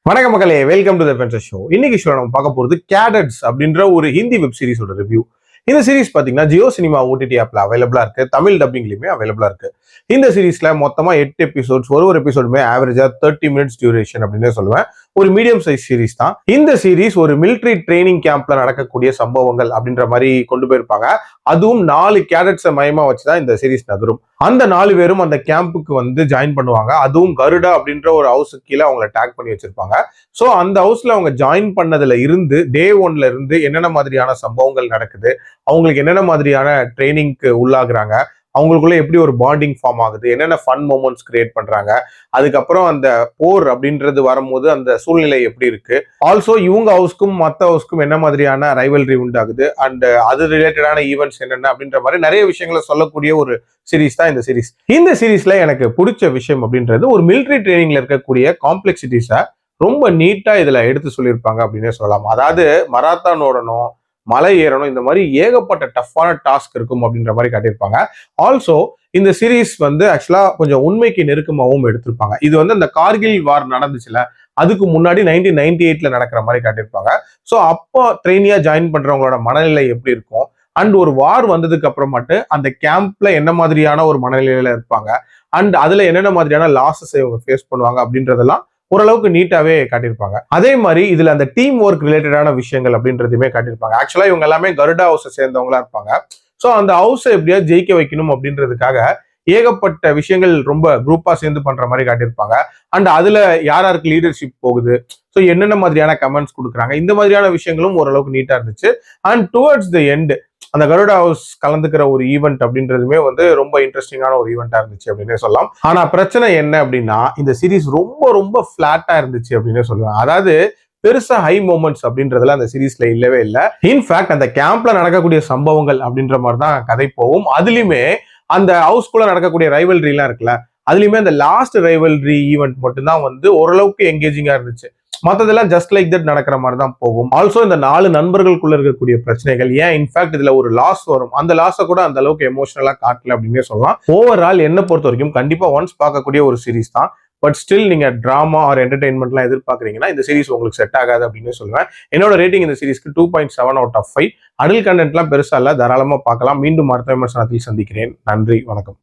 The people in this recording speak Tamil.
வணக்கம் மக்களே, welcome to the adventure show. இன்னைக்கு ஷோ நம்ம பார்க்க போறது கேடட்ஸ் அப்படின்ற ஒரு ஹிந்தி வெப் சீரிஸோட ரிவ்யூ. இந்த சீரிஸ் பாத்தீங்கன்னா ஜியோ சினிமா ஓடிடி ஆப்ல அவைலபிளா இருக்கு, தமிழ் டப்பிங்லயுமே அவைலபிளா இருக்கு. இந்த சீரிஸ்ல மொத்தமா 8 எபிசோட்ஸ், ஒரு எபிசோடுமே ஆவரேஜா 30 மினிட்ஸ் டியூரேஷன் அப்படின்னு சொல்லுவேன். ஒரு மீடியம் சைஸ் சீரிஸ் தான். இந்த சீரிஸ் ஒரு மிலிட்டரி ட்ரைனிங் கேம்ப்ல நடக்கக்கூடிய சம்பவங்கள் அப்படின்ற மாதிரி கொண்டு போயிருப்பாங்க. அதுவும் 4 கேடட்ஸை மையமா வச்சுதான் இந்த சீரிஸ் நகரும். அந்த 4 பேரும் அந்த கேம்புக்கு வந்து ஜாயின் பண்ணுவாங்க. அதுவும் கருடா அப்படின்ற ஒரு ஹவுஸுக்கு கீழே அவங்களை டேக் பண்ணி வச்சிருப்பாங்க. சோ அந்த ஹவுஸ்ல அவங்க ஜாயின் பண்ணதுல இருந்து டே 1ல இருந்து என்னென்ன மாதிரியான சம்பவங்கள் நடக்குது, அவங்களுக்கு என்னென்ன மாதிரியான ட்ரைனிங்க்கு உள்ளாகுறாங்க, அவங்களுக்குள்ள எப்படி ஒரு பாண்டிங் ஃபார்ம் ஆகுது, என்னென்ன ஃபன் மூமெண்ட்ஸ் கிரியேட் பண்றாங்க, அதுக்கப்புறம் அந்த போர் அப்படின்றது வரும்போது அந்த சூழ்நிலை எப்படி இருக்கு, ஆல்சோ இவங்க ஹவுஸ்க்கும் மற்ற ஹவுஸ்க்கும் என்ன மாதிரியான ரைவல்ரி உண்டாகுது அண்ட் அது ரிலேட்டடான ஈவெண்ட்ஸ் என்னென்ன அப்படின்ற மாதிரி நிறைய விஷயங்களை சொல்லக்கூடிய ஒரு சீரிஸ் தான் இந்த சீரிஸ். இந்த சீரிஸ்ல எனக்கு பிடிச்ச விஷயம் அப்படின்றது ஒரு மிலிட்டரி ட்ரைனிங்ல இருக்கக்கூடிய காம்ப்ளெக்சிட்டிஸை ரொம்ப நீட்டா இதுல எடுத்து சொல்லியிருப்பாங்க அப்படின்னே சொல்லலாம். அதாவது மராத்தான் ஓடணும், மலை ஏறணும், இந்த மாதிரி ஏகப்பட்ட டஃப்பான டாஸ்க் இருக்கும் அப்படின்ற மாதிரி காட்டியிருப்பாங்க. ஆல்சோ இந்த சீரீஸ் வந்து ஆக்சுவலா கொஞ்சம் உண்மைக்கு நெருக்கமாகவும் எடுத்திருப்பாங்க. இது வந்து அந்த கார்கில் வார் நடந்துச்சுல, அதுக்கு முன்னாடி 1998ல நடக்கிற மாதிரி காட்டியிருப்பாங்க. ஸோ அப்போ ட்ரெயினியா ஜாயின் பண்றவங்களோட மனநிலை எப்படி இருக்கும் அண்ட் ஒரு வார் வந்ததுக்கு அப்புறமாட்டு அந்த கேம்ப்ல என்ன மாதிரியான ஒரு மனநிலையில இருப்பாங்க அண்ட் அதுல என்னென்ன மாதிரியான லாஸஸ் இவங்க ஃபேஸ் பண்ணுவாங்க அப்படின்றதெல்லாம் ஓரளவுக்கு நீட்டாவே காட்டியிருப்பாங்க. அதே மாதிரி இதுல அந்த டீம் ஒர்க் ரிலேட்டடான விஷயங்கள் அப்படின்றதுமே காட்டியிருப்பாங்க. ஆக்சுவலா இவங்க எல்லாமே கருடா ஹவுஸை சேர்ந்தவங்களா இருப்பாங்க. ஸோ அந்த ஹவுஸை எப்படியாவது ஜெயிக்க வைக்கணும் அப்படின்றதுக்காக ஏகப்பட்ட விஷயங்கள் ரொம்ப குரூப்பா சேர்ந்து பண்ற மாதிரி காட்டியிருப்பாங்க. அண்ட் அதுல யாருக்கு லீடர்ஷிப் போகுது, ஸோ என்னென்ன மாதிரியான கமெண்ட்ஸ் கொடுக்குறாங்க, இந்த மாதிரியான விஷயங்களும் ஓரளவுக்கு நீட்டா இருந்துச்சு. அண்ட் டுவர்ட்ஸ் த எண்ட் அந்த கருடா ஹவுஸ் கலந்துக்கிற ஒரு ஈவெண்ட் அப்படின்றதுமே வந்து ரொம்ப இன்ட்ரெஸ்டிங்கான ஒரு ஈவெண்டா இருந்துச்சு அப்படின்னே சொல்லலாம். ஆனா பிரச்சனை என்ன அப்படின்னா இந்த சீரிஸ் ரொம்ப ரொம்ப பிளாட்டா இருந்துச்சு அப்படின்னே சொல்லுவேன். அதாவது பெருசா ஹை மூமெண்ட்ஸ் அப்படின்றதுல அந்த சீரீஸ்ல இல்லவே இல்லை. இன்ஃபேக்ட் அந்த கேம்ப்ல நடக்கக்கூடிய சம்பவங்கள் அப்படின்ற மாதிரி தான் கதை போகும். அதுலயுமே அந்த ஹவுஸ்குள்ள நடக்கக்கூடிய ரைவல்ரி எல்லாம் இருக்குல்ல, அதுலயுமே அந்த லாஸ்ட் ரைவல்ரி ஈவெண்ட் மட்டும்தான் வந்து ஓரளவுக்கு எங்கேஜிங்கா இருந்துச்சு. மற்றதெல்லாம் ஜஸ்ட் லைக் தட் நடக்கிற மாதிரி தான் போகும். ஆல்சோ இந்த 4 நண்பர்களுக்குள்ள இருக்கக்கூடிய பிரச்சனைகள், ஏன் இன்ஃபேக்ட் இதுல ஒரு லாஸ் வரும், அந்த லாஸை கூட அந்த அளவுக்கு எமோஷனலா காட்டல அப்படின்னே சொல்லலாம். ஓவரால் என்ன பொறுத்த வரைக்கும் கண்டிப்பா ஒன்ஸ் பார்க்கக்கூடிய ஒரு சீரிஸ் தான். பட் ஸ்டில் நீங்க டிராமா ஆர் என்டர்டைன்மெண்ட்லாம் எதிர்பார்க்குறீங்கன்னா இந்த சீரிஸ் உங்களுக்கு செட் ஆகாது அப்படின்னு சொல்லுவேன். என்னோட ரேட்டிங் இந்த சீரிஸ்க்கு 2.7 out of 5. அடல்ட் கண்டென்ட்லாம் பெருசா இல்ல, தாராளமா பார்க்கலாம். மீண்டும் அடுத்த விமர்சனத்தில் சந்திக்கிறேன். நன்றி, வணக்கம்.